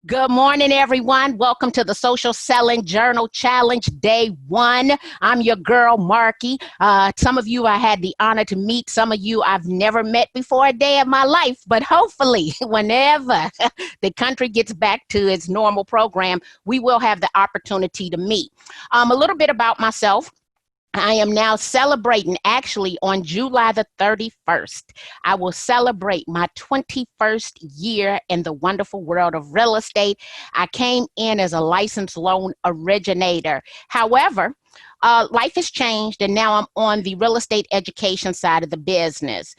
Good morning, everyone. Welcome to the Social Selling Journal Challenge Day 1. I'm your girl, Marky. Some of you I had the honor to meet. Some of you I've never met before a day of my life. But hopefully, whenever the country gets back to its normal program, we will have the opportunity to meet. A little bit about myself. I am now celebrating, actually, on July the 31st. I will celebrate my 21st year in the wonderful world of real estate. I came in as a licensed loan originator. However, life has changed, and now I'm on the real estate education side of the business.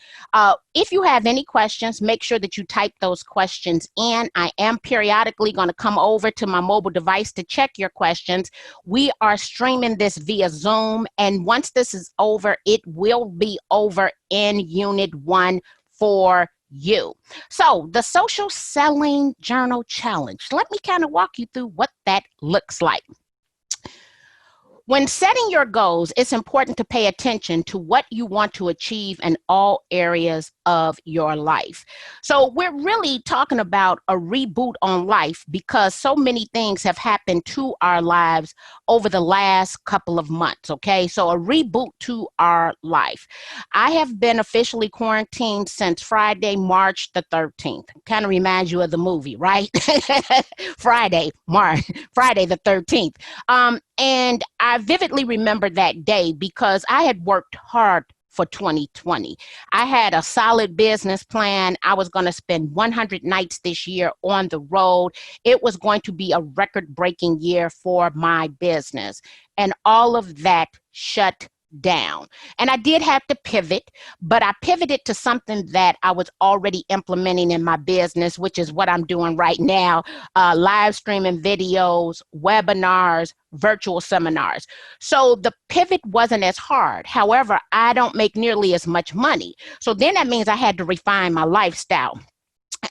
If you have any questions, make sure that you type those questions in. I am periodically going to come over to my mobile device to check your questions. We are streaming this via Zoom, and once this is over, it will be over in Unit 1 for you. So the Social Selling Journal Challenge, let me kind of walk you through what that looks like. When setting your goals, it's important to pay attention to what you want to achieve in all areas of your life. So we're really talking about a reboot on life because so many things have happened to our lives over the last couple of months, okay? So a reboot to our life. I have been officially quarantined since Friday, March the 13th. Kind of reminds you of the movie, right? Friday the 13th. And I vividly remember that day because I had worked hard for 2020. I had a solid business plan. I was going to spend 100 nights this year on the road. It was going to be a record-breaking year for my business. And all of that shut down. And I did have to pivot, but I pivoted to something that I was already implementing in my business, which is what I'm doing right now, live streaming videos, webinars, virtual seminars. So the pivot wasn't as hard. However, I don't make nearly as much money. So then that means I had to refine my lifestyle.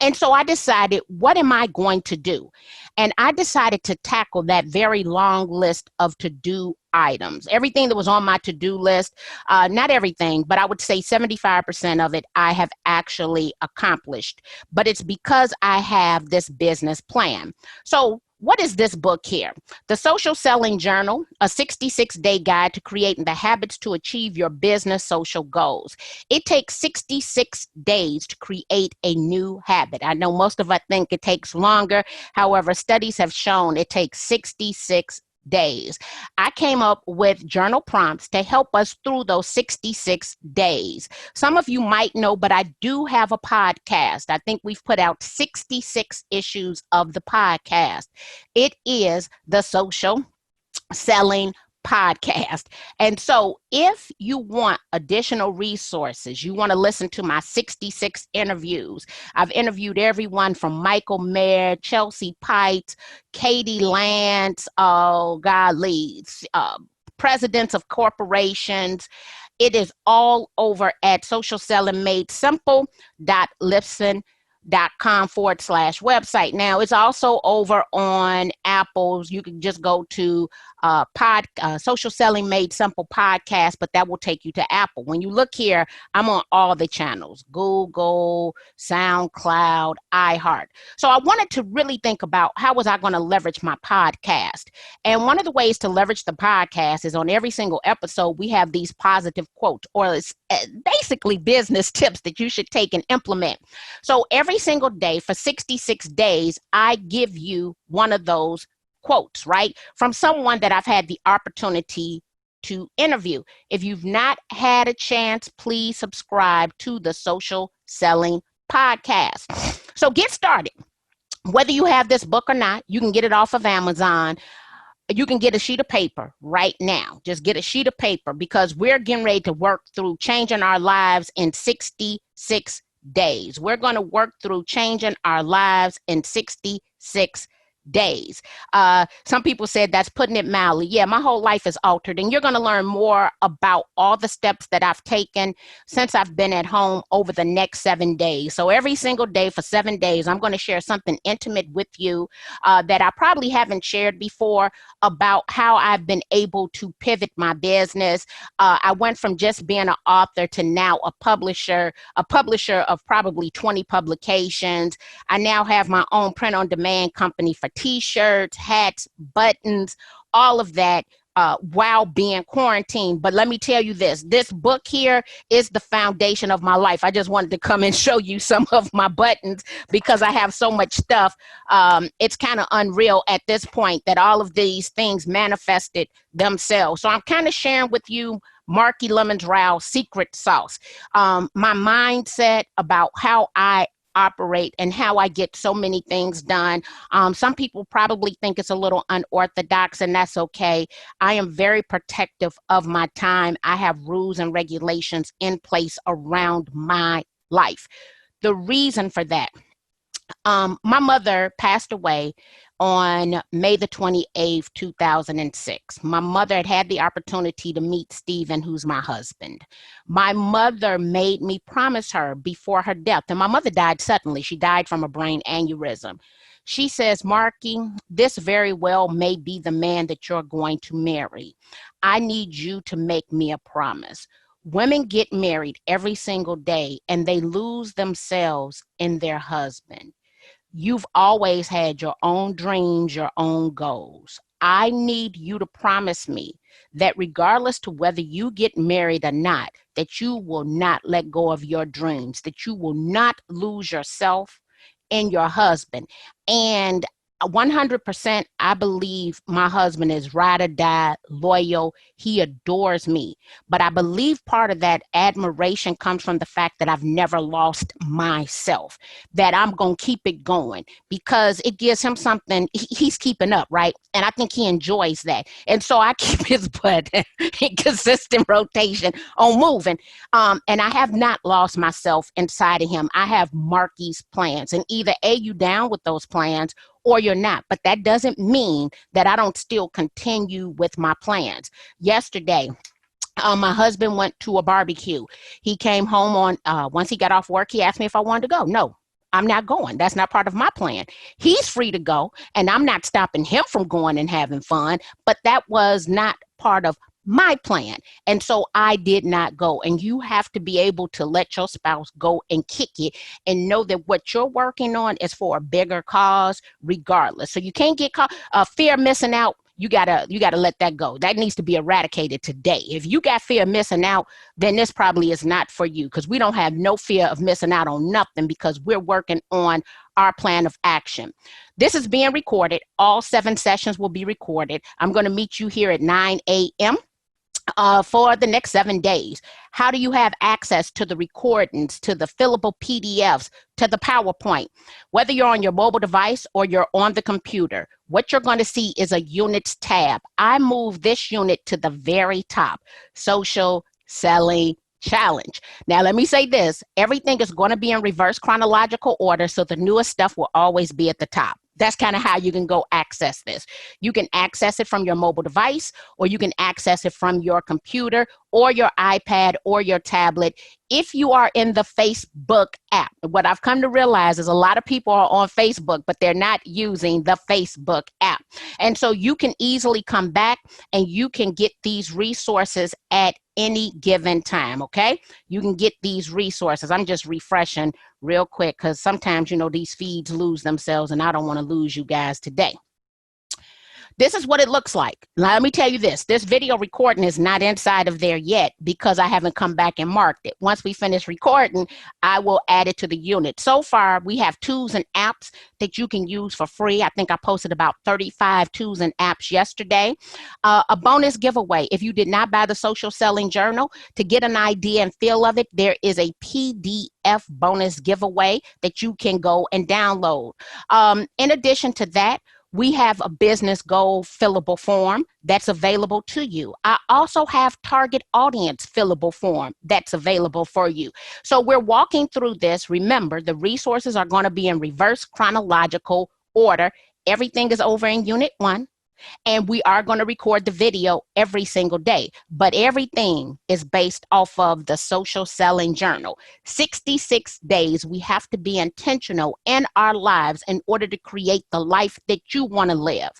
And so I decided, what am I going to do? And I decided to tackle that very long list of to-do items. Everything that was on my to-do list, not everything, but I would say 75% of it I have actually accomplished. But it's because I have this business plan. So what is this book here? The Social Selling Journal, a 66-day guide to creating the habits to achieve your business social goals. It takes 66 days to create a new habit. I know most of us think it takes longer. However, studies have shown it takes 66 days. I came up with journal prompts to help us through those 66 days. Some of you might know, but I do have a podcast. I think we've put out 66 issues of the podcast. It is the Social Selling Podcast. And so if you want additional resources, you want to listen to my 66 interviews. I've interviewed everyone from Michael Mayer, Chelsea Pites, Katie Lance, presidents of corporations. It is all over at socialsellingmadesimple.libsyn.com/website. Now, it's also over on Apple's. You can just go to Social Selling Made Simple podcast, but that will take you to Apple. When you look here, I'm on all the channels: Google, SoundCloud, iHeart. So I wanted to really think about how was I going to leverage my podcast. And one of the ways to leverage the podcast is on every single episode, we have these positive quotes, or it's basically business tips that you should take and implement. So every single day for 66 days, I give you one of those quotes, right? From someone that I've had the opportunity to interview. If you've not had a chance, please subscribe to the Social Selling Podcast. So get started. Whether you have this book or not, you can get it off of Amazon. You can get a sheet of paper right now. Just get a sheet of paper because we're getting ready to work through changing our lives in 66 days. We're going to work through changing our lives in 66 days. Some people said that's putting it mildly. Yeah, my whole life is altered, and you're going to learn more about all the steps that I've taken since I've been at home over the next 7 days. So every single day for 7 days, I'm going to share something intimate with you that I probably haven't shared before about how I've been able to pivot my business. I went from just being an author to now a publisher of probably 20 publications. I now have my own print-on-demand company for t-shirts, hats, buttons, all of that while being quarantined. But let me tell you this book here is the foundation of my life. I just wanted to come and show you some of my buttons because I have so much stuff. It's kind of unreal at this point that all of these things manifested themselves. So I'm kind of sharing with you Marky Lemons-Ryhal secret sauce. My mindset about how I operate and how I get so many things done. Some people probably think it's a little unorthodox, and that's okay. I am very protective of my time. I have rules and regulations in place around my life. The reason for that, my mother passed away on May the 28th, 2006. My mother had the opportunity to meet Stephen, who's my husband. My mother made me promise her before her death, and my mother died suddenly. She died from a brain aneurysm. She says, Marky, this very well may be the man that you're going to marry. I need you to make me a promise. Women get married every single day and they lose themselves in their husband. You've always had your own dreams, your own goals. I need you to promise me that regardless to whether you get married or not, that you will not let go of your dreams, that you will not lose yourself in your husband. And 100%, I believe my husband is ride or die, loyal. He adores me. But I believe part of that admiration comes from the fact that I've never lost myself, that I'm going to keep it going because it gives him something. He's keeping up, right? And I think he enjoys that. And so I keep his butt in consistent rotation on moving. And I have not lost myself inside of him. I have Marky's plans. And either A, you down with those plans, or you're not. But that doesn't mean that I don't still continue with my plans. Yesterday, my husband went to a barbecue. He came home once he got off work, he asked me if I wanted to go. No, I'm not going. That's not part of my plan. He's free to go, and I'm not stopping him from going and having fun, but that was not part of my plan. And so I did not go. And you have to be able to let your spouse go and kick it and know that what you're working on is for a bigger cause regardless. So you can't get caught fear of missing out. You gotta let that go. That needs to be eradicated today. If you got fear of missing out, then this probably is not for you, because we don't have no fear of missing out on nothing because we're working on our plan of action. This is being recorded. All 7 sessions will be recorded. I'm going to meet you here at 9 a.m. For the next 7 days. How do you have access to the recordings, to the fillable PDFs, to the PowerPoint? Whether you're on your mobile device or you're on the computer, what you're going to see is a units tab. I move this unit to the very top, Social Selling Challenge. Now, let me say this. Everything is going to be in reverse chronological order, so the newest stuff will always be at the top. That's kind of how you can go access this. You can access it from your mobile device, or you can access it from your computer or your iPad or your tablet. If you are in the Facebook app, what I've come to realize is a lot of people are on Facebook, but they're not using the Facebook app. And so you can easily come back and you can get these resources at any given time, okay? You can get these resources. I'm just refreshing real quick because sometimes, these feeds lose themselves, and I don't want to lose you guys today. This is what it looks like. Now, let me tell you this video recording is not inside of there yet because I haven't come back and marked it. Once we finish recording, I will add it to the unit. So far, we have tools and apps that you can use for free. I think I posted about 35 tools and apps yesterday. A bonus giveaway. If you did not buy the Social Selling Journal, to get an idea and feel of it, there is a PDF bonus giveaway that you can go and download. In addition to that, we have a business goal fillable form that's available to you. I also have target audience fillable form that's available for you. So we're walking through this. Remember, the resources are going to be in reverse chronological order Everything is over in Unit 1. And we are going to record the video every single day. But everything is based off of the Social Selling Journal. 66 days, we have to be intentional in our lives in order to create the life that you want to live.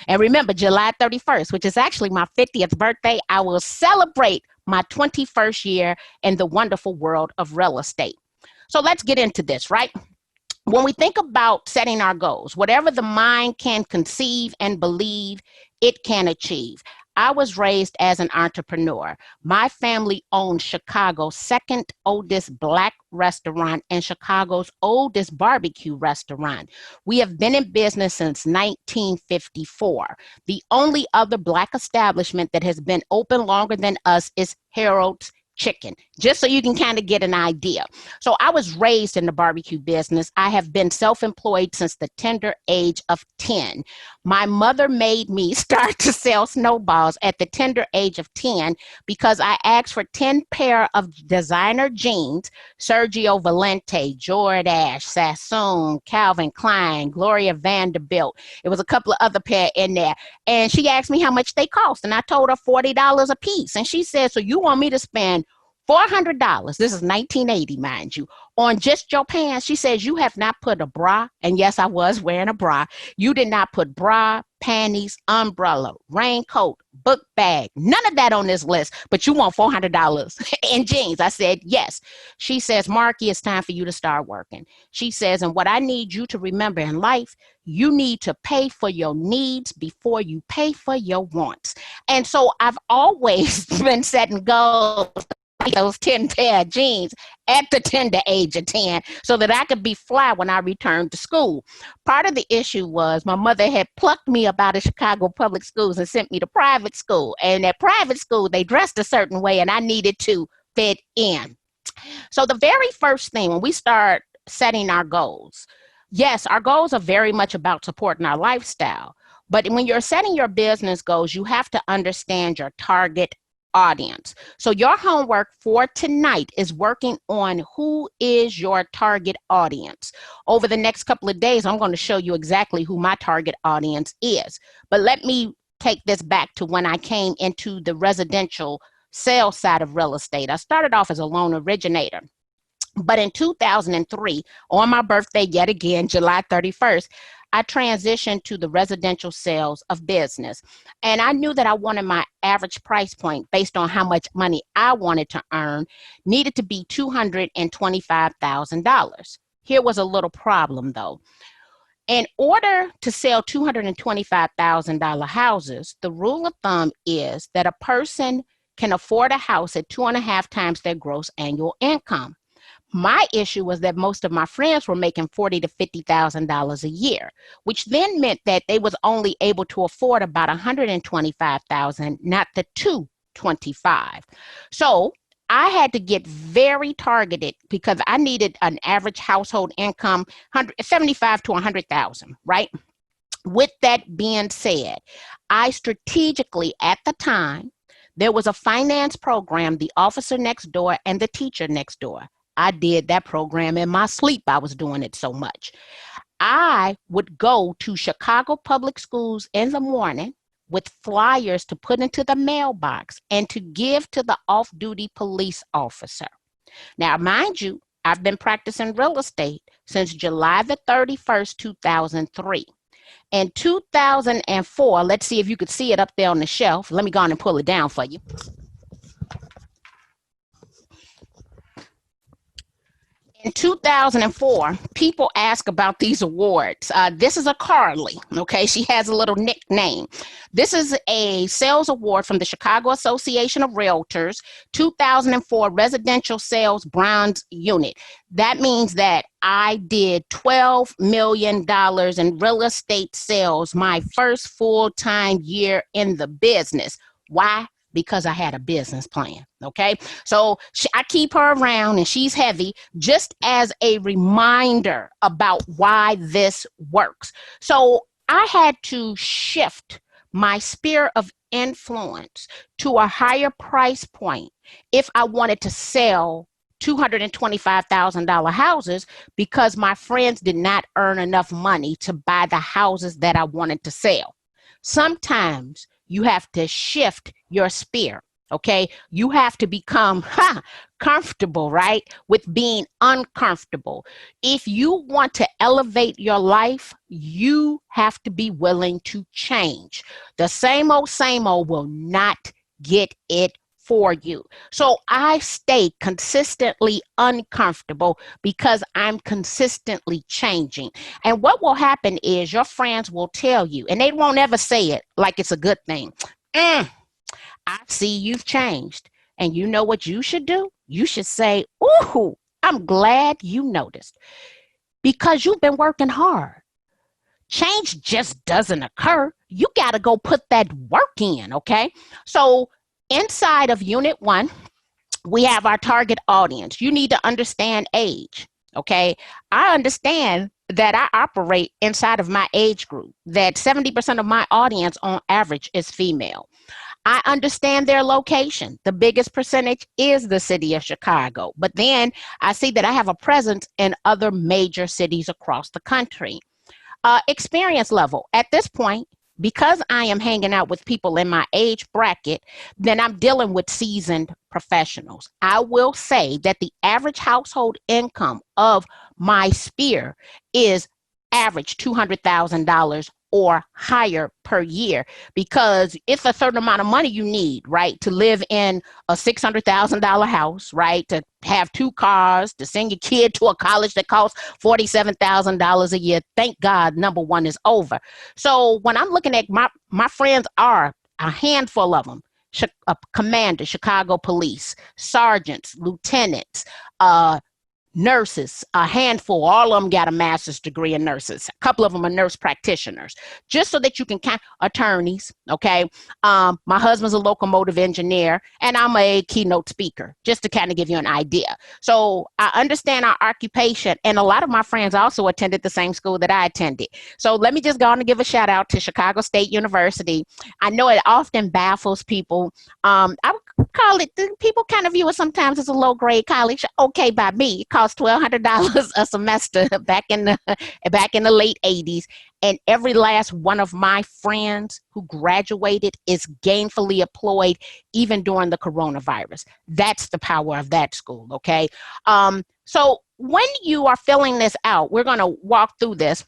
And remember, July 31st, which is actually my 50th birthday, I will celebrate my 21st year in the wonderful world of real estate. So let's get into this, right? When we think about setting our goals, whatever the mind can conceive and believe, it can achieve. I was raised as an entrepreneur. My family owned Chicago's second oldest Black restaurant and Chicago's oldest barbecue restaurant. We have been in business since 1954. The only other Black establishment that has been open longer than us is Harold's Chicken, just so you can kind of get an idea. So I was raised in the barbecue business. I have been self-employed since the tender age of 10. My mother made me start to sell snowballs at the tender age of 10 because I asked for 10 pair of designer jeans, Sergio Valente, Jordache, Sassoon, Calvin Klein, Gloria Vanderbilt. It was a couple of other pair in there. And she asked me how much they cost. And I told her $40 a piece. And she said, so you want me to spend $400, this is 1980, mind you, on just your pants? She says, you have not put a bra, and yes, I was wearing a bra. You did not put bra, panties, umbrella, raincoat, book bag, none of that on this list, but you want $400 in jeans. I said, yes. She says, Marky, it's time for you to start working. She says, and what I need you to remember in life, you need to pay for your needs before you pay for your wants. And so I've always been setting goals, those 10 pair of jeans at the tender age of 10 so that I could be fly when I returned to school. Part of the issue was my mother had plucked me up out of Chicago public schools and sent me to private school. And at private school, they dressed a certain way and I needed to fit in. So the very first thing when we start setting our goals, yes, our goals are very much about supporting our lifestyle. But when you're setting your business goals, you have to understand your target audience. So your homework for tonight is working on who is your target audience. Over the next couple of days, I'm going to show you exactly who my target audience is. But let me take this back to when I came into the residential sales side of real estate. I started off as a loan originator. But in 2003, on my birthday, yet again, July 31st, I transitioned to the residential sales of business. And I knew that I wanted my average price point based on how much money I wanted to earn needed to be $225,000. Here was a little problem though. In order to sell $225,000 houses, the rule of thumb is that a person can afford a house at 2.5 times their gross annual income. My issue was that most of my friends were making $40,000 to $50,000 a year, which then meant that they was only able to afford about $125,000, not the $225,000. So I had to get very targeted because I needed an average household income, $75,000 to $100,000, right? With that being said, I strategically at the time, there was a finance program, the officer next door and the teacher next door. I did that program in my sleep. I was doing it so much. I would go to Chicago public schools in the morning with flyers to put into the mailbox and to give to the off-duty police officer. Now, mind you, I've been practicing real estate since July the 31st, 2003. In 2004, let's see if you could see it up there on the shelf. Let me go on and pull it down for you. In 2004, people ask about these awards. This is a Carly, okay? She has a little nickname. This is a sales award from the Chicago Association of Realtors, 2004 Residential Sales Bronze Unit. That means that I did $12 million in real estate sales my first full-time year in the business. Why? Because I had a business plan, okay? So I keep her around and she's heavy just as a reminder about why this works. So I had to shift my sphere of influence to a higher price point if I wanted to sell $225,000 houses because my friends did not earn enough money to buy the houses that I wanted to sell. Sometimes you have to shift your sphere. Okay, you have to become comfortable, right, with being uncomfortable. If you want to elevate your life, you have to be willing to change. The same old will not get it for you. So I stay consistently uncomfortable because I'm consistently changing. And what will happen is your friends will tell you, and they won't ever say it like it's a good thing. I see you've changed. And you know what you should do? You should say, ooh, I'm glad you noticed because you've been working hard. Change just doesn't occur. You got to go put that work in, okay? So inside of Unit 1, we have our target audience. You need to understand age, okay? I understand that I operate inside of my age group, that 70% of my audience on average is female. I understand their location. The biggest percentage is the city of Chicago. But then I see that I have a presence in other major cities across the country. Experience level. At this point, because I am hanging out with people in my age bracket, then I'm dealing with seasoned professionals. I will say that the average household income of my sphere is average $200,000 or higher per year, because it's a certain amount of money you need, right, to live in a $600,000 house, right, to have 2 cars, to send your kid to a college that costs $47,000 a year. Thank God, number 1 is over. So when I'm looking at my friends are a handful of them: commanders, Chicago police, sergeants, lieutenants, nurses, a handful, all of them got a master's degree in nurses. A couple of them are nurse practitioners, just so that you can count. Attorneys, okay? My husband's a locomotive engineer, and I'm a keynote speaker, just to kind of give you an idea. So I understand our occupation, and a lot of my friends also attended the same school that I attended. So let me just go on and give a shout out to Chicago State University. I know it often baffles people. I would call it, people kind of view it sometimes as a low grade college. Okay, by me, it cost $1,200 a semester back in the late 80s. And every last one of my friends who graduated is gainfully employed even during the coronavirus. That's the power of that school, okay? So when you are filling this out, we're going to walk through this,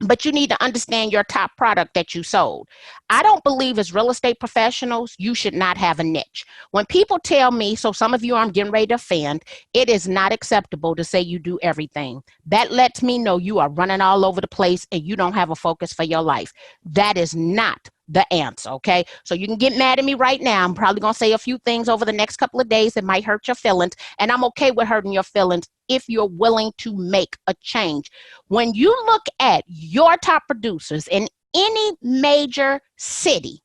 but you need to understand your top product that you sold. I don't believe as real estate professionals, you should not have a niche. When people tell me, so some of you I'm getting ready to offend, it is not acceptable to say you do everything. That lets me know you are running all over the place and you don't have a focus for your life. That is not the answer, okay? So you can get mad at me right now. I'm probably going to say a few things over the next couple of days that might hurt your feelings, and I'm okay with hurting your feelings if you're willing to make a change. When you look at your top producers in any major city,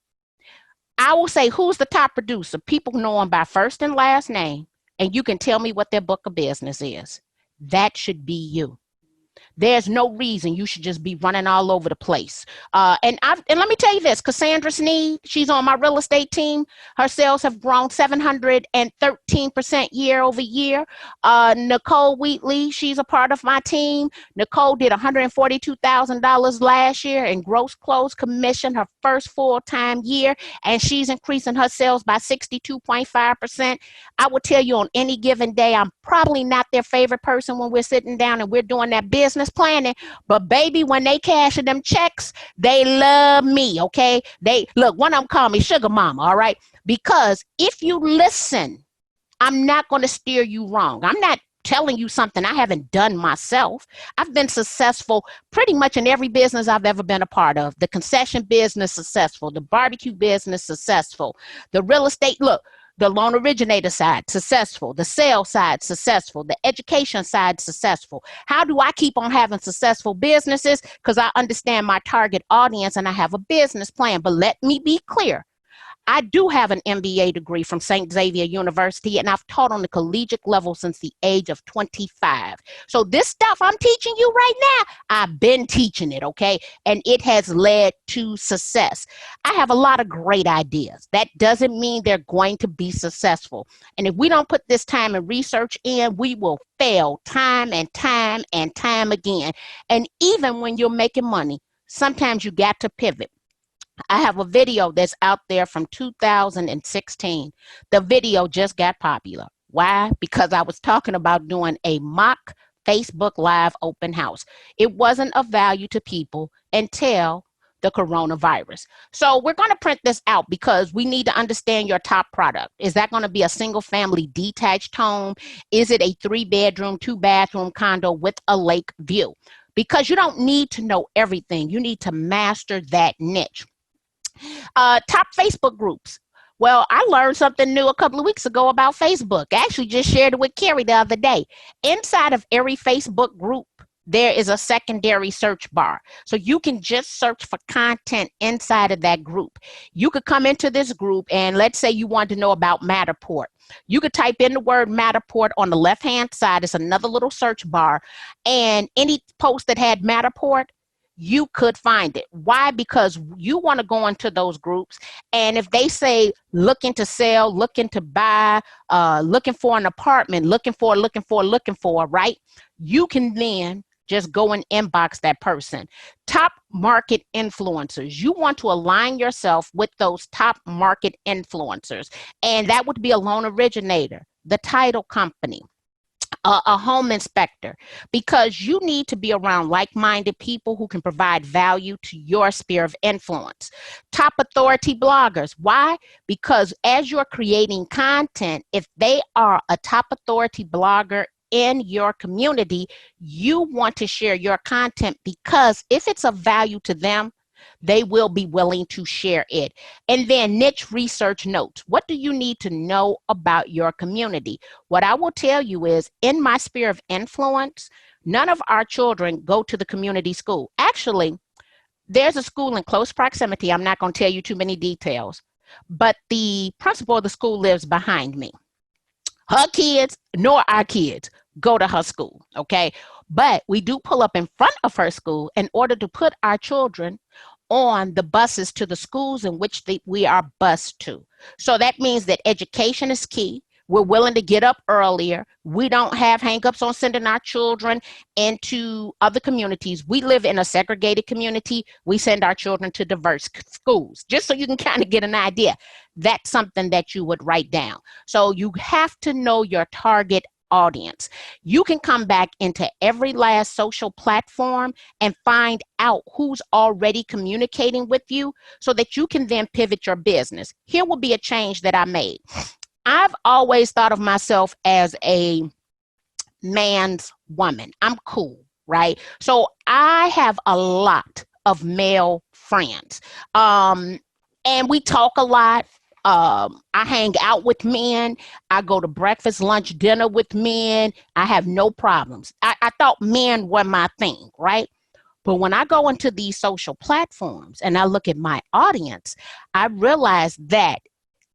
I will say, who's the top producer? People know them by first and last name, and you can tell me what their book of business is. That should be you. There's no reason you should just be running all over the place. And let me tell you this, Cassandra Sneed, she's on my real estate team. Her sales have grown 713% year over year. Nicole Wheatley, she's a part of my team. Nicole did $142,000 last year in gross closed commission, her first full-time year, and she's increasing her sales by 62.5%. I will tell you, on any given day, I'm probably not their favorite person when we're sitting down and we're doing that business planning, but baby, when they cashing them checks, they love me, okay? They look, one of them call me sugar mama, all right? Because if you listen, I'm not going to steer you wrong. I'm not telling you something I haven't done myself. I've been successful pretty much in every business I've ever been a part of. The concession business, successful. The barbecue business, successful. The real estate, look, the loan originator side, successful. The sales side, successful. The education side, successful. How do I keep on having successful businesses? Because I understand my target audience and I have a business plan. But let me be clear. I do have an MBA degree from St. Xavier University, and I've taught on the collegiate level since the age of 25. So this stuff I'm teaching you right now, I've been teaching it, okay? And it has led to success. I have a lot of great ideas. That doesn't mean they're going to be successful. And if we don't put this time and research in, we will fail time and time and time again. And even when you're making money, sometimes you got to pivot. I have a video that's out there from 2016. The video just got popular. Why? Because I was talking about doing a mock Facebook Live open house. It wasn't of value to people until the coronavirus. So we're going to print this out because we need to understand your top product. Is that going to be a single family detached home? Is it a 3-bedroom, 2-bathroom condo with a lake view? Because you don't need to know everything. You need to master that niche. Top Facebook groups. Well, I learned something new a couple of weeks ago about Facebook. I actually just shared it with Carrie the other day. Inside of every Facebook group, there is a secondary search bar. So you can just search for content inside of that group. You could come into this group and let's say you want to know about Matterport. You could type in the word Matterport on the left-hand side. It's another little search bar. And any post that had Matterport, you could find it. Why? Because you want to go into those groups, and if they say looking to sell, looking to buy, looking for an apartment, looking for, right? You can then just go and inbox that person. Top market influencers. You want to align yourself with those top market influencers, and that would be a loan originator, the title company, a home inspector, because you need to be around like-minded people who can provide value to your sphere of influence. Top authority bloggers. Why? Because as you're creating content, if they are a top authority blogger in your community, you want to share your content because if it's of value to them, they will be willing to share it. And then niche research notes. What do you need to know about your community? What I will tell you is in my sphere of influence, none of our children go to the community school. Actually, there's a school in close proximity. I'm not going to tell you too many details, but the principal of the school lives behind me. Her kids, nor our kids, go to her school, okay? But we do pull up in front of her school in order to put our children on the buses to the schools in which we are bused to. So that means that education is key. We're willing to get up earlier. We don't have hangups on sending our children into other communities. We live in a segregated community. We send our children to diverse schools, just so you can kind of get an idea. That's something that you would write down. So you have to know your target audience. You can come back into every last social platform and find out who's already communicating with you so that you can then pivot your business. Here will be a change that I made. I've always thought of myself as a man's woman. I'm cool, right? So I have a lot of male friends. And we talk a lot. I hang out with men. I go to breakfast, lunch, dinner with men. I have no problems. I thought men were my thing, right? But when I go into these social platforms and I look at my audience, I realize that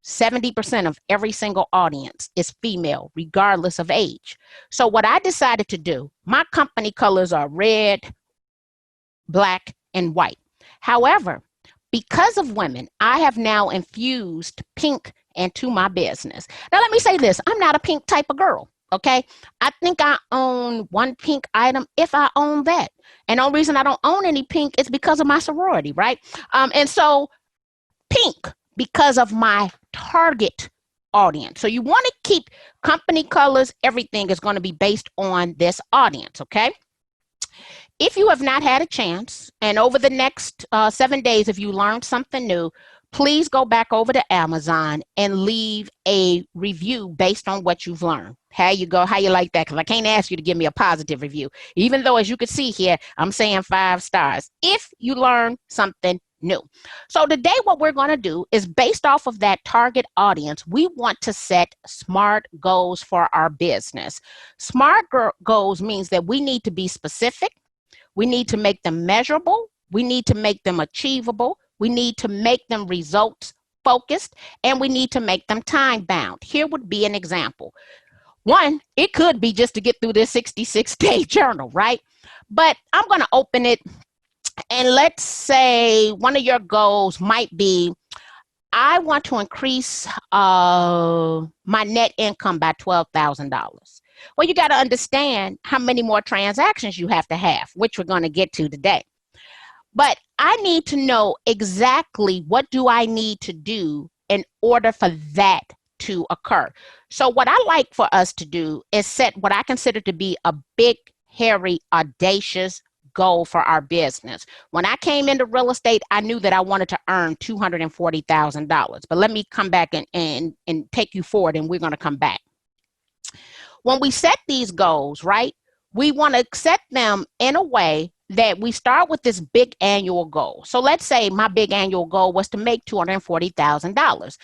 70% of every single audience is female, regardless of age. So what I decided to do, my company colors are red, black, and white. However, because of women, I have now infused pink into my business. Now, let me say this. I'm not a pink type of girl, okay? I think I own one pink item if I own that. And the only reason I don't own any pink is because of my sorority, right? And so pink, because of my target audience. So you want to keep company colors. Everything is going to be based on this audience, okay? If you have not had a chance, and over the next 7 days, if you learned something new, please go back over to Amazon and leave a review based on what you've learned. How you go, how you like that? Because I can't ask you to give me a positive review, even though, as you can see here, I'm saying 5 stars. If you learn something new. So today, what we're going to do is based off of that target audience, we want to set SMART goals for our business. SMART goals means that we need to be specific. We need to make them measurable. We need to make them achievable. We need to make them results focused, and we need to make them time bound. Here would be an example. One, it could be just to get through this 66-day journal, right? But I'm going to open it, and let's say one of your goals might be, I want to increase my net income by $12,000. Well, you got to understand how many more transactions you have to have, which we're going to get to today. But I need to know exactly what do I need to do in order for that to occur. So what I like for us to do is set what I consider to be a big, hairy, audacious goal for our business. When I came into real estate, I knew that I wanted to earn $240,000. But let me come back and take you forward, and we're going to come back. When we set these goals, right, we want to set them in a way that we start with this big annual goal. So let's say my big annual goal was to make $240,000.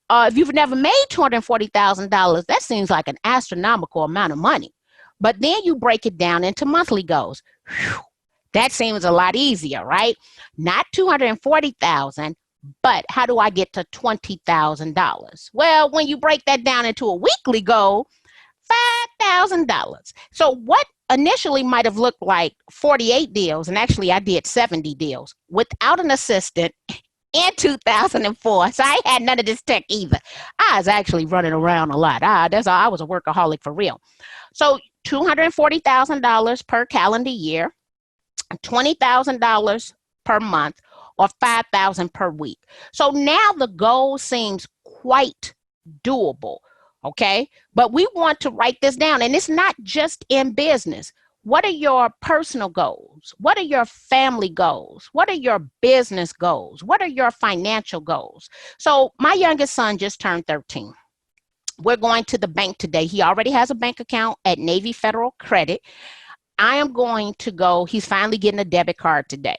If you've never made $240,000, that seems like an astronomical amount of money. But then you break it down into monthly goals. Whew, that seems a lot easier, right? Not $240,000, but how do I get to $20,000? Well, when you break that down into a weekly goal, $5,000. So what initially might have looked like 48 deals, and actually I did 70 deals without an assistant in 2004. So I had none of this tech either. I was actually running around a lot. That's all. I was a workaholic for real. So $240,000 per calendar year, $20,000 per month, or $5,000 per week. So now the goal seems quite doable. Okay, but we want to write this down, and it's not just in business. What are your personal goals? What are your family goals? What are your business goals? What are your financial goals? So my youngest son just turned 13. We're going to the bank today. He already has a bank account at Navy Federal Credit. I am going to go, he's finally getting a debit card today.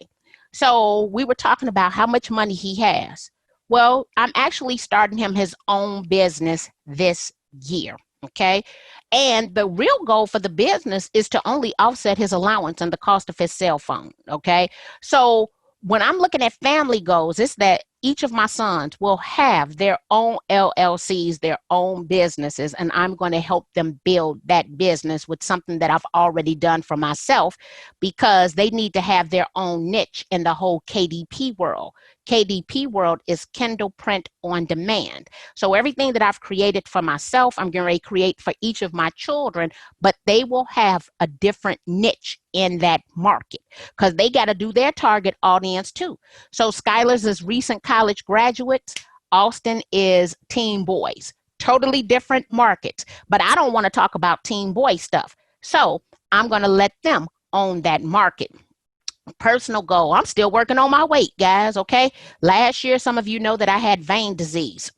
So we were talking about how much money he has. Well, I'm actually starting him his own business this year, okay? And the real goal for the business is to only offset his allowance and the cost of his cell phone, okay? So when I'm looking at family goals, it's that each of my sons will have their own LLCs, their own businesses, and I'm going to help them build that business with something that I've already done for myself, because they need to have their own niche in the whole KDP world. KDP world is Kindle Print on Demand. So everything that I've created for myself, I'm going to create for each of my children, but they will have a different niche in that market because they got to do their target audience too. So Skylar's is recent college graduates. Austin is teen boys. Totally different markets. But I don't want to talk about teen boy stuff. So I'm going to let them own that market. Personal goal. I'm still working on my weight, guys, okay? Last year, some of you know that I had vein disease.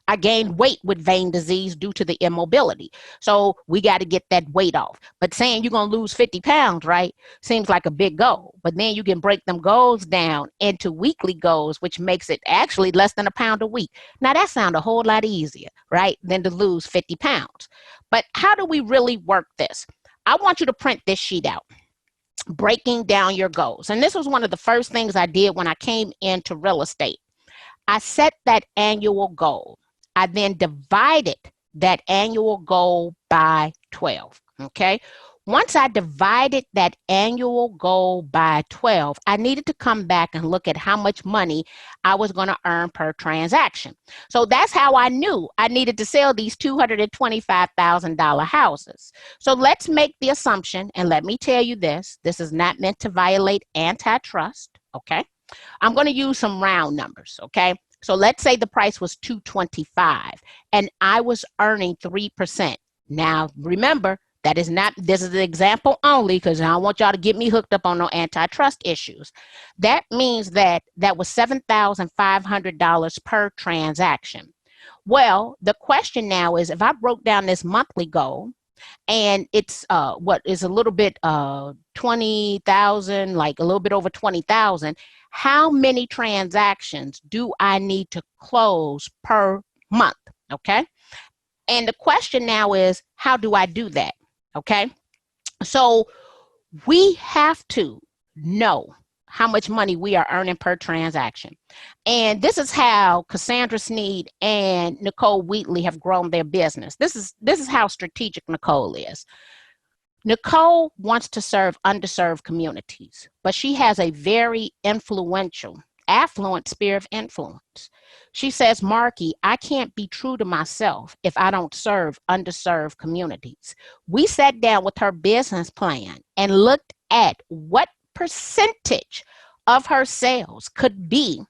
I gained weight with vein disease due to the immobility. So we got to get that weight off. But saying you're going to lose 50 pounds, right, seems like a big goal. But then you can break them goals down into weekly goals, which makes it actually less than a pound a week. Now, that sounds a whole lot easier, right, than to lose 50 pounds. But how do we really work this? I want you to print this sheet out. Breaking down your goals. And this was one of the first things I did when I came into real estate. I set that annual goal. I then divided that annual goal by 12. Okay. Once I divided that annual goal by 12, I needed to come back and look at how much money I was going to earn per transaction. So that's how I knew I needed to sell these $225,000 houses. So let's make the assumption, and let me tell you this is not meant to violate antitrust, okay? I'm going to use some round numbers, okay? So let's say the price was $225 and I was earning 3%. Now, remember, this is the example only because I don't want y'all to get me hooked up on no antitrust issues. That means that was $7,500 per transaction. Well, the question now is, if I broke down this monthly goal and it's what is a little bit 20,000, like a little bit over 20,000, how many transactions do I need to close per month? Okay. And the question now is, how do I do that? Okay, so we have to know how much money we are earning per transaction. And this is how Cassandra Sneed and Nicole Wheatley have grown their business. This is how strategic Nicole is. Nicole wants to serve underserved communities, but she has a very influential, affluent sphere of influence. She says, Marky, I can't be true to myself if I don't serve underserved communities. We sat down with her business plan and looked at what percentage of her sales could be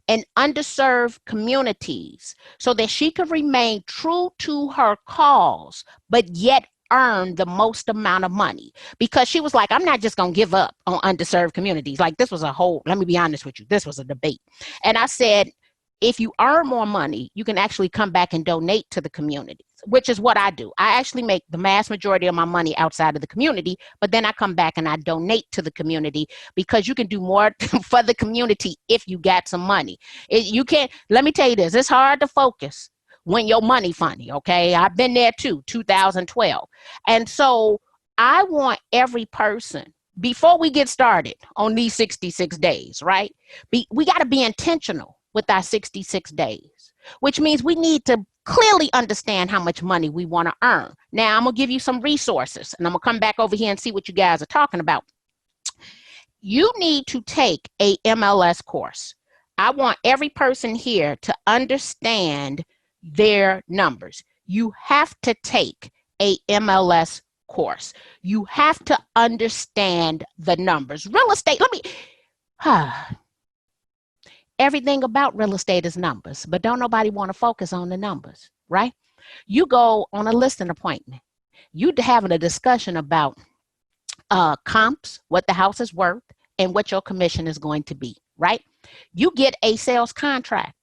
in underserved communities so that she could remain true to her cause, but yet earn the most amount of money. Because she was like, I'm not just going to give up on underserved communities. Like, this was a whole, let me be honest with you, this was a debate. And I said, if you earn more money, you can actually come back and donate to the communities, which is what I do. I actually make the mass majority of my money outside of the community, but then I come back and I donate to the community, because you can do more for the community if you got some money. You can't, let me tell you this, it's hard to focus when your money funny, okay? I've been there too, 2012. And so I want every person, before we get started on these 66 days, right? We got to be intentional with our 66 days, which means we need to clearly understand how much money we want to earn. Now, I'm going to give you some resources, and I'm going to come back over here and see what you guys are talking about. You need to take a MLS course. I want every person here to understand their numbers. You have to take a MLS course. You have to understand the numbers. Real estate, everything about real estate is numbers, but don't nobody want to focus on the numbers, right? You go on a listing appointment. You having a discussion about comps, what the house is worth, and what your commission is going to be, right? You get a sales contract.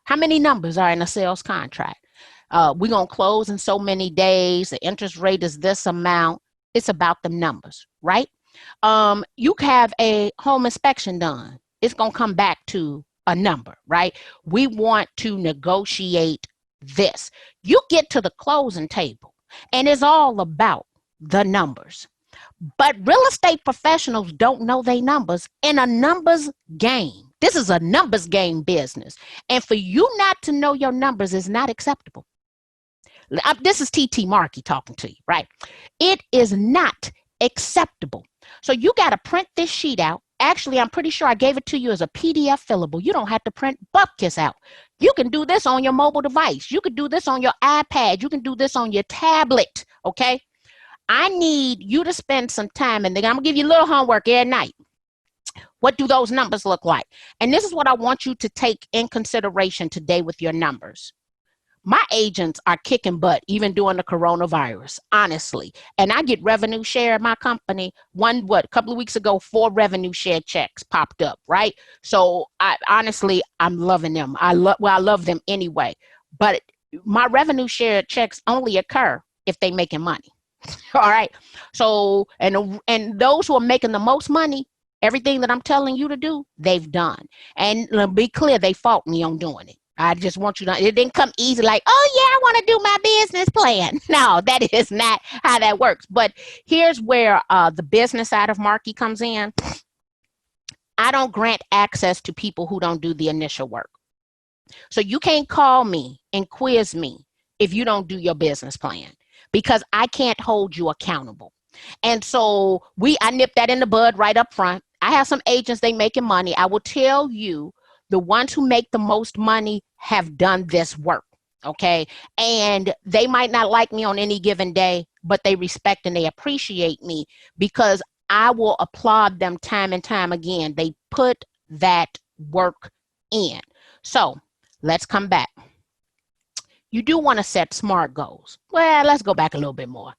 How many numbers are in a sales contract? We're going to close in so many days. The interest rate is this amount. It's about the numbers, right? You have a home inspection done. It's going to come back to a number, right? We want to negotiate this. You get to the closing table and it's all about the numbers. But real estate professionals don't know their numbers in a numbers game. This is a numbers game business. And for you not to know your numbers is not acceptable. This is TT Markey talking to you, right? It is not acceptable. So you got to print this sheet out. Actually, I'm pretty sure I gave it to you as a PDF fillable. You don't have to print bupkis out. You can do this on your mobile device. You can do this on your iPad. You can do this on your tablet, okay? I need you to spend some time, and then I'm going to give you a little homework every night. What do those numbers look like? And this is what I want you to take in consideration today with your numbers. My agents are kicking butt even during the coronavirus, honestly. And I get revenue share in my company. A couple of weeks ago, 4 revenue share checks popped up, right? So I'm loving them. I love them anyway. But my revenue share checks only occur if they making money. All right. So, and those who are making the most money, everything that I'm telling you to do, they've done. And be clear, they fought me on doing it. I just want you to, it didn't come easy like, oh yeah, I want to do my business plan. No, that is not how that works. But here's where the business side of Markey comes in. I don't grant access to people who don't do the initial work. So you can't call me and quiz me if you don't do your business plan, because I can't hold you accountable. And so I nip that in the bud right up front. I have some agents, they making money. I will tell you, the ones who make the most money have done this work, okay? And they might not like me on any given day, but they respect and they appreciate me because I will applaud them time and time again. They put that work in. So let's come back. You do want to set SMART goals. Well, let's go back a little bit more.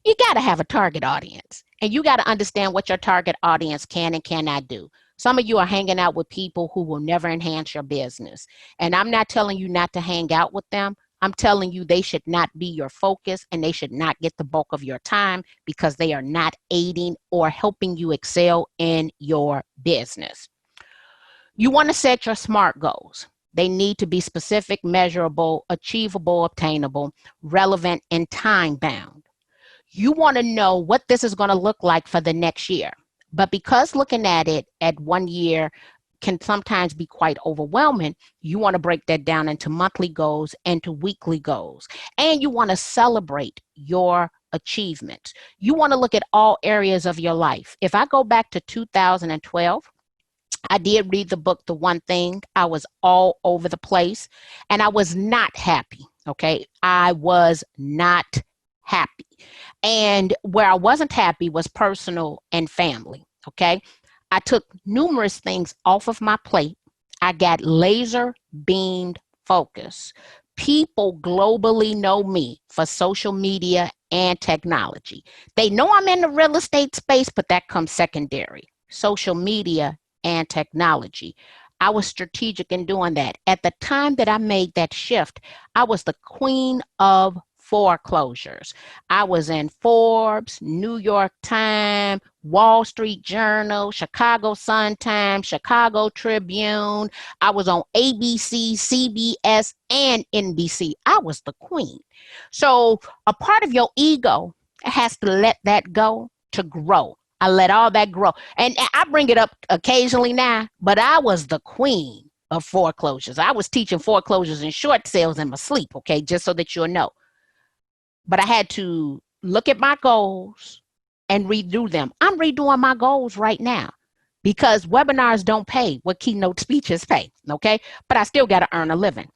You got to have a target audience, and you got to understand what your target audience can and cannot do. Some of you are hanging out with people who will never enhance your business. And I'm not telling you not to hang out with them. I'm telling you they should not be your focus, and they should not get the bulk of your time because they are not aiding or helping you excel in your business. You want to set your SMART goals. They need to be specific, measurable, achievable, obtainable, relevant, and time bound. You want to know what this is going to look like for the next year. But because looking at it at 1 year can sometimes be quite overwhelming, you want to break that down into monthly goals and to weekly goals. And you want to celebrate your achievements. You want to look at all areas of your life. If I go back to 2012, I did read the book, The One Thing. I was all over the place and I was not happy. Okay. I was not happy. And where I wasn't happy was personal and family. Okay. I took numerous things off of my plate. I got laser beamed focus. People globally know me for social media and technology. They know I'm in the real estate space, but that comes secondary. Social media and technology. I was strategic in doing that. At the time that I made that shift, I was the queen of foreclosures. I was in Forbes, New York Times, Wall Street Journal, Chicago Sun-Times, Chicago Tribune. I was on ABC, CBS, and NBC. I was the queen. So a part of your ego has to let that go to grow. I let all that grow. And I bring it up occasionally now, but I was the queen of foreclosures. I was teaching foreclosures and short sales in my sleep, okay, just so that you'll know. But I had to look at my goals and redo them. I'm redoing my goals right now because webinars don't pay what keynote speeches pay, okay? But I still got to earn a living.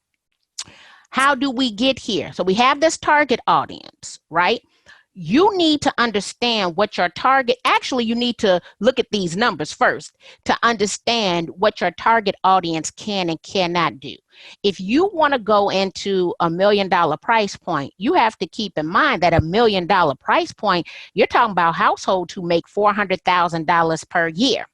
How do we get here? So we have this target audience, right? You need to understand what your target, actually, you need to look at these numbers first to understand what your target audience can and cannot do. If you want to go into $1 million price point, you have to keep in mind that $1 million price point, you're talking about households who make $400,000 per year.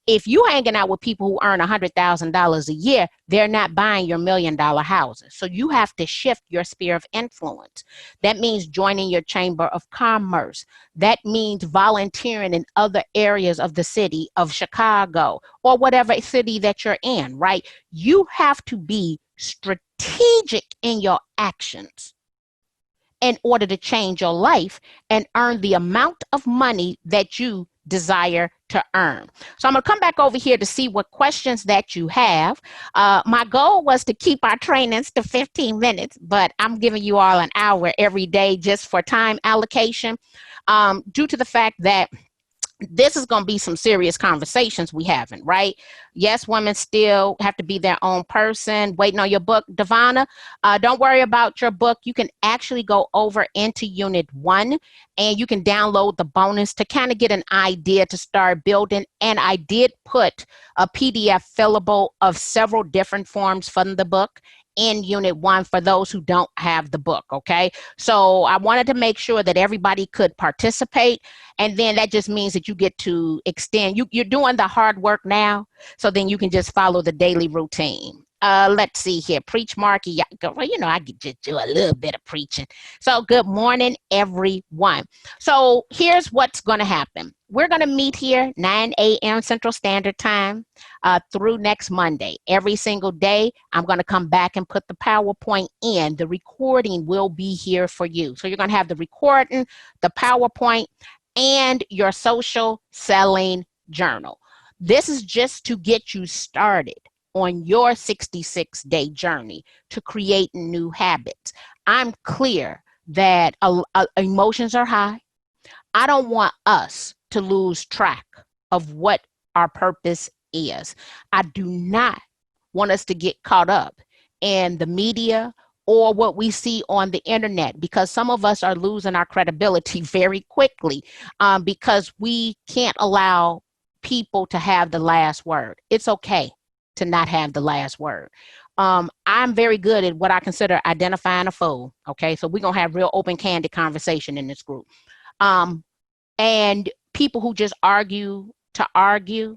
If you hanging out with people who earn $100,000 a year, they're not buying your $1 million houses. So you have to shift your sphere of influence. That means joining your chamber of commerce. That means volunteering in other areas of the city of Chicago or whatever city that you're in, right? You have to be strategic in your actions in order to change your life and earn the amount of money that you desire to earn. So I'm going to come back over here to see what questions that you have. My goal was to keep our trainings to 15 minutes, but I'm giving you all an hour every day just for time allocation due to the fact that this is going to be some serious conversations we having, right? Yes, women still have to be their own person. Waiting on your book, Devonna. Don't worry about your book. You can actually go over into Unit 1 and you can download the bonus to kind of get an idea to start building. And I did put a PDF fillable of several different forms from the book in Unit 1 for those who don't have the book, okay? So I wanted to make sure that everybody could participate, and then that just means that you get to extend. You're doing the hard work now, so then you can just follow the daily routine. Let's see here. Preach, Marky. Well, you know, I could just do a little bit of preaching. So good morning, everyone. So here's what's going to happen. We're going to meet here 9 a.m. Central Standard Time through next Monday. Every single day, I'm going to come back and put the PowerPoint in. The recording will be here for you. So you're going to have the recording, the PowerPoint, and your social selling journal. This is just to get you started on your 66-day journey to create new habits. I'm clear that emotions are high. I don't want us to lose track of what our purpose is. I do not want us to get caught up in the media or what we see on the internet, because some of us are losing our credibility very quickly because we can't allow people to have the last word. It's okay to not have the last word. I'm very good at what I consider identifying a fool. Okay, so we're gonna have real open, candid conversation in this group. And people who just argue to argue,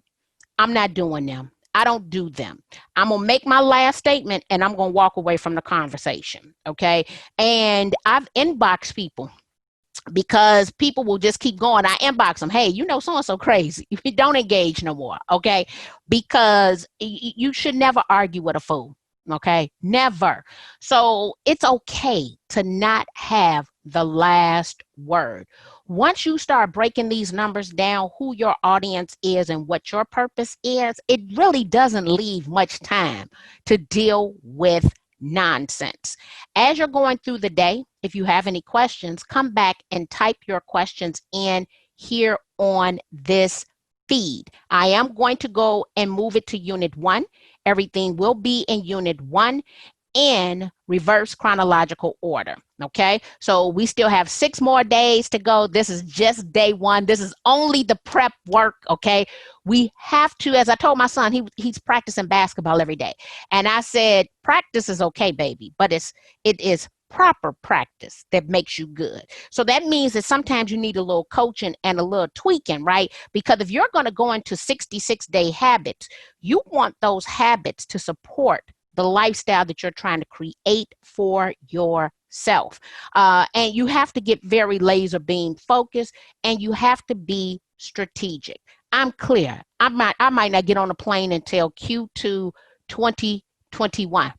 I'm not doing them. I don't do them. I'm gonna make my last statement and I'm gonna walk away from the conversation. Okay, and I've inboxed people, because people will just keep going. I inbox them, hey, you know, so-and-so crazy. You don't engage no more, okay? Because you should never argue with a fool, okay? Never. So it's okay to not have the last word. Once you start breaking these numbers down, who your audience is and what your purpose is, it really doesn't leave much time to deal with nonsense. As you're going through the day, if you have any questions, come back and type your questions in here on this feed. I am going to go and move it to Unit 1. Everything will be in Unit 1 in reverse chronological order. Okay, so we still have 6 more days to go. This is just day 1. This is only the prep work. Okay, we have to, as I told my son, he's practicing basketball every day, and I said, practice is okay, baby, but it is proper practice that makes you good. So that means that sometimes you need a little coaching and a little tweaking, right? Because if you're going to go into 66-day habits, you want those habits to support the lifestyle that you're trying to create for yourself. And you have to get very laser beam focused, and you have to be strategic. I'm clear. I might not get on a plane until Q2 2021.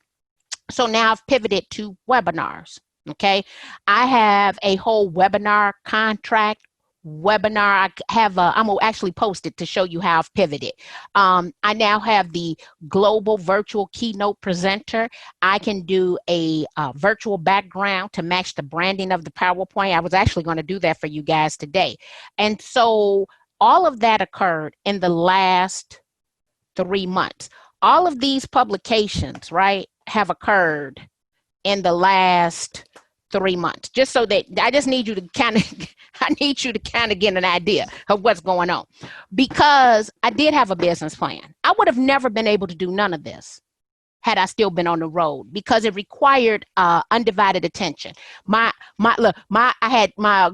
So now I've pivoted to webinars. Okay, I have a whole webinar contract. I have I'm gonna actually post it to show you how I've pivoted. I now have the global virtual keynote presenter. I can do a virtual background to match the branding of the PowerPoint. I was actually going to do that for you guys today. And so all of that occurred in the last 3 months. All of these publications, right, have occurred in the last 3 months. Just so that I just need you to kind of get an idea of what's going on, because I did have a business plan. I would have never been able to do none of this had I still been on the road, because it required undivided attention. My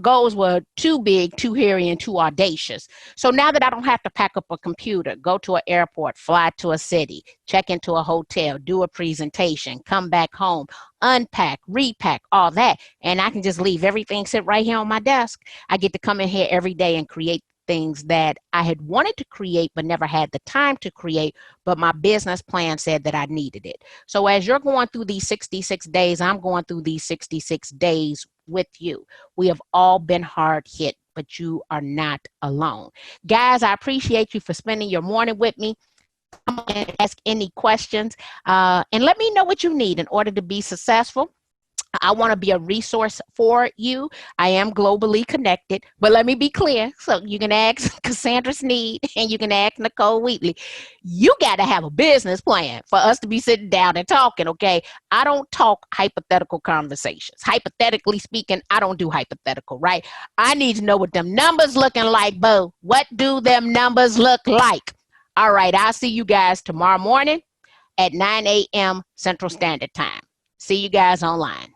goals were too big, too hairy, and too audacious. So now that I don't have to pack up a computer, go to an airport, fly to a city, check into a hotel, do a presentation, come back home, unpack, repack, all that, and I can just leave everything sit right here on my desk. I get to come in here every day and create things that I had wanted to create but never had the time to create, but my business plan said that I needed it. So as you're going through these 66 days, I'm going through these 66 days with you. We have all been hard hit, but you are not alone. Guys, I appreciate you for spending your morning with me. I'm going to ask any questions and let me know what you need in order to be successful. I want to be a resource for you. I am globally connected, but let me be clear. So you can ask Cassandra Sneed and you can ask Nicole Wheatley. You got to have a business plan for us to be sitting down and talking, okay? I don't talk hypothetical conversations. Hypothetically speaking, I don't do hypothetical, right? I need to know what them numbers looking like, boo. What do them numbers look like? All right, I'll see you guys tomorrow morning at 9 a.m. Central Standard Time. See you guys online.